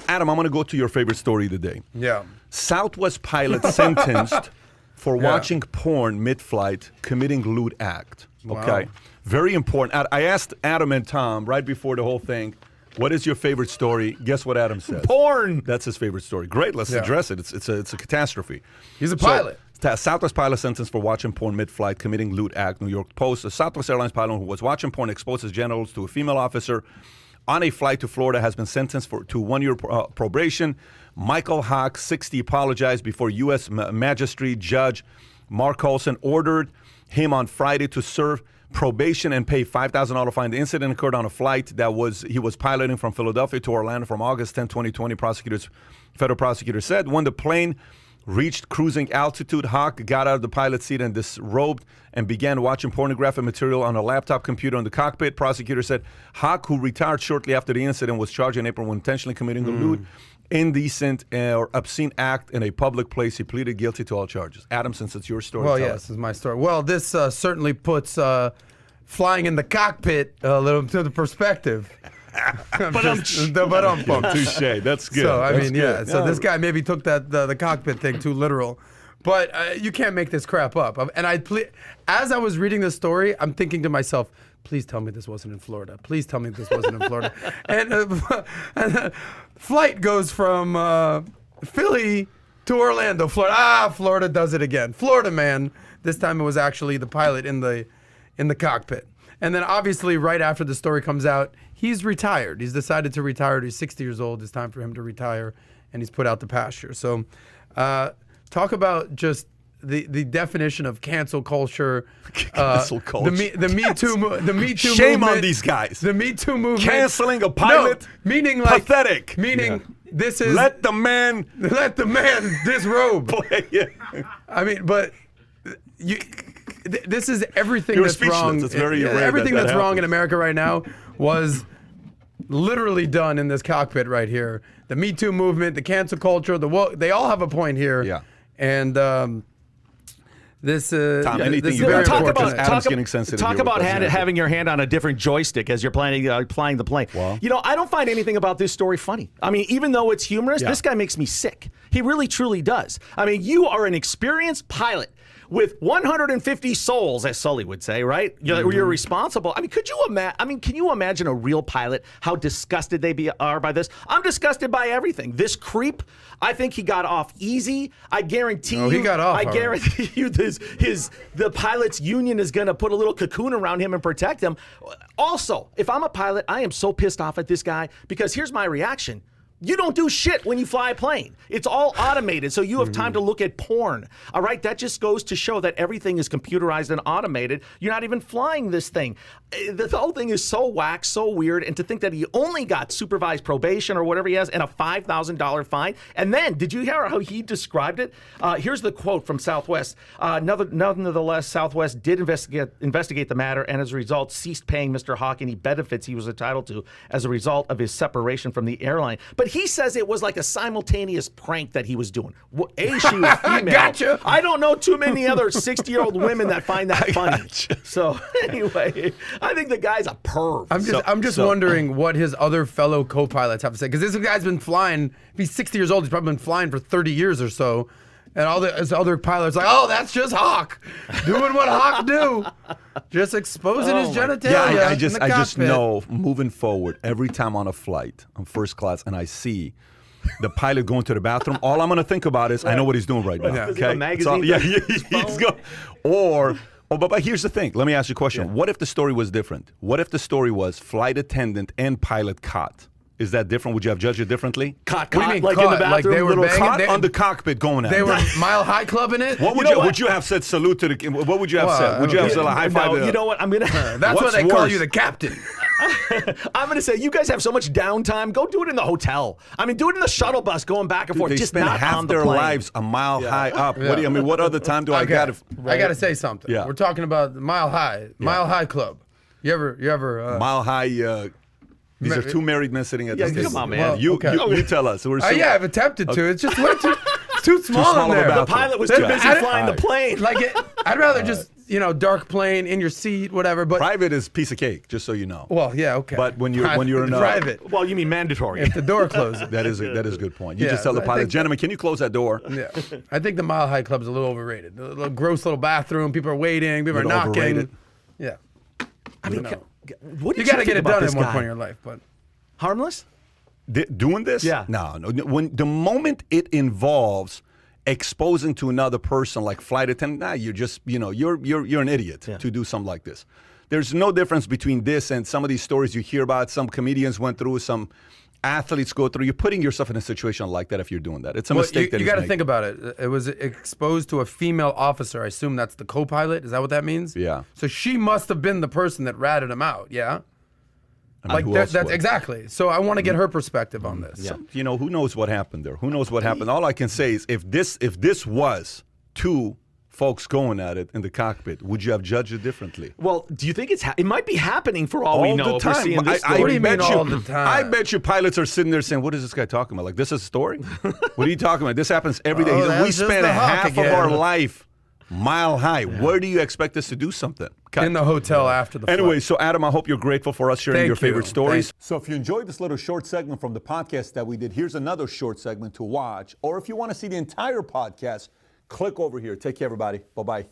Adam, I'm going to go to your favorite story of the day. Yeah. Southwest pilot sentenced for watching porn mid-flight, committing lewd act. Okay. Wow. Very important. I asked Adam and Tom right before the whole thing, what is your favorite story? Guess what Adam said? Porn. That's his favorite story. Great. Let's address it. It's a catastrophe. He's a pilot. Southwest pilot sentenced for watching porn mid-flight, committing lewd act. New York Post. A Southwest Airlines pilot who was watching porn exposed his genitals to a female officer on a flight to Florida has been sentenced to 1 year probation. Michael Hawk, 60, apologized before U.S. Magistrate Judge Mark Olson ordered him on Friday to serve probation and pay $5,000 fine. The incident occurred on a flight he was piloting from Philadelphia to Orlando from August 10, 2020. Federal prosecutors said when the plane reached cruising altitude, Hawk got out of the pilot's seat and disrobed and began watching pornographic material on a laptop computer in the cockpit. Prosecutor said Hawk, who retired shortly after the incident, was charged in April with intentionally committing a lewd, indecent, or obscene act in a public place. He pleaded guilty to all charges. Adam, since it's your story. Well, yes, this is my story. Well, this certainly puts flying in the cockpit a little to the perspective. Touche. That's good. So I That's mean, good. So this guy maybe took the cockpit thing too literal, but you can't make this crap up. And as I was reading this story, I'm thinking to myself, please tell me this wasn't in Florida. Please tell me this wasn't in Florida. And the flight goes from Philly to Orlando, Florida. Florida does it again. Florida man. This time it was actually the pilot in the cockpit. And then obviously right after the story comes out, he's retired. He's decided to retire. He's 60 years old. It's time for him to retire, and he's put out the pasture. So talk about just the definition of cancel culture. Cancel culture. The Me Too movement. Shame on these guys. The Me Too movement. Canceling a pilot. No, meaning like pathetic. Meaning this is let the man disrobe. Yeah. I mean, but this is everything that's wrong. It's very rare everything that that's wrong in happens. America right now was literally done in this cockpit right here. The Me Too movement, the cancel culture, they all have a point here. Yeah. And this Tom, anything this is you very got? unfortunate. Adam's getting sensitive. Talk about having your hand on a different joystick as you're flying the plane. Well. You know, I don't find anything about this story funny. I mean, even though it's humorous, this guy makes me sick. He really, truly does. I mean, you are an experienced pilot with 150 souls, as Sully would say, right? You're responsible. I mean, could you imagine? I mean, can you imagine a real pilot? How disgusted they are by this? I'm disgusted by everything. This creep. I think he got off easy. I guarantee you. He got off. I guarantee you, the pilot's union is going to put a little cocoon around him and protect him. Also, if I'm a pilot, I am so pissed off at this guy because here's my reaction. You don't do shit when you fly a plane. It's all automated, so you have time to look at porn. All right, that just goes to show that everything is computerized and automated. You're not even flying this thing. The whole thing is so whack, so weird, and to think that he only got supervised probation or whatever he has and a $5,000 fine. And then, did you hear how he described it? Here's the quote from Southwest. Nonetheless, Southwest did investigate the matter and as a result ceased paying Mr. Hawk any benefits he was entitled to as a result of his separation from the airline. But he says it was like a simultaneous prank that he was doing. She was female. Gotcha. I don't know too many other 60-year-old women that find that funny. So anyway, I think the guy's a perv. I'm just wondering what his other fellow co-pilots have to say, because this guy's been flying. If he's 60 years old, he's probably been flying for 30 years or so. And all his other pilots like, oh, that's just Hawk doing what Hawk do, just exposing his genitalia. Yeah, I just know moving forward, every time on a flight, on first class, and I see the pilot going to the bathroom, all I'm going to think about is I know what he's doing right now. Yeah. Okay, A magazine he's going. But here's the thing. Let me ask you a question. Yeah. What if the story was different? What if the story was flight attendant and pilot caught? Is that different? Would you have judged it differently? Caught, like caught, in the bathroom, like they were banging, caught on the cockpit going at They it. were Mile High clubbing it. What would you have said? Salute to the. What would you have said? Would you have said a high five? No, you know what? I'm gonna. That's why they call you the captain. I'm gonna say you guys have so much downtime. Go do it in the hotel. I mean, do it in the shuttle bus, going back and forth. They just spend not half on the their plane. lives a mile high up. What do you? I mean, what other time do I got? I got to say something. Yeah. We're talking about the Mile High Club. You ever? Mile High. These are two married men sitting at this table. Come on, man. Well, You tell us. Yeah, I've attempted to. It's just way too small in there. The pilot was too busy flying the plane. I'd rather just dark plane in your seat, whatever. But Private is piece of cake, just so you know. well, yeah, okay. But when you're in a private, Well, you mean mandatory. if the door closes. that is a good point. You Yeah, just tell the I pilot, think- gentlemen, can you close that door? Yeah, I think the Mile High Club's a little overrated. A little gross little bathroom. People are waiting. People are Little knocking. overrated. Yeah, I mean, know. what do you you got to think get it about done this at one guy? point in your life. But Harmless? Doing this? Yeah. No. When the moment it involves exposing to another person, like flight attendant, you're just, you're an idiot to do something like this. There's no difference between this and some of these stories you hear about. Some comedians went through, some athletes go through. You're putting yourself in a situation like that if you're doing that. It's a mistake that you got to think about it. It was exposed to a female officer. I assume that's the co-pilot. Is that what that means? Yeah. So she must have been the person that ratted him out. Yeah. I mean, who else that's would? exactly. So I want to get her perspective on this. Yeah. Who knows what happened there? Who knows what happened? All I can say is if this was two folks going at it in the cockpit, would you have judged it differently? Well, do you think it might be happening for all we know? the If we're time. seeing this I story? What do you mean bet all the time? I bet you pilots are sitting there saying, "What is this guy talking about? Like this is a story? What are you talking about? This happens every day. Oh, that's We just spend the hawk half of again." our life mile high. Where do you expect us to do something?" Cut. In the hotel after the flight. Anyway, so Adam, I hope you're grateful for us sharing Thank your you. favorite stories. Thank- So if you enjoyed this little short segment from the podcast that we did, here's another short segment to watch. Or if you want to see the entire podcast, click over here. Take care, everybody. Bye-bye.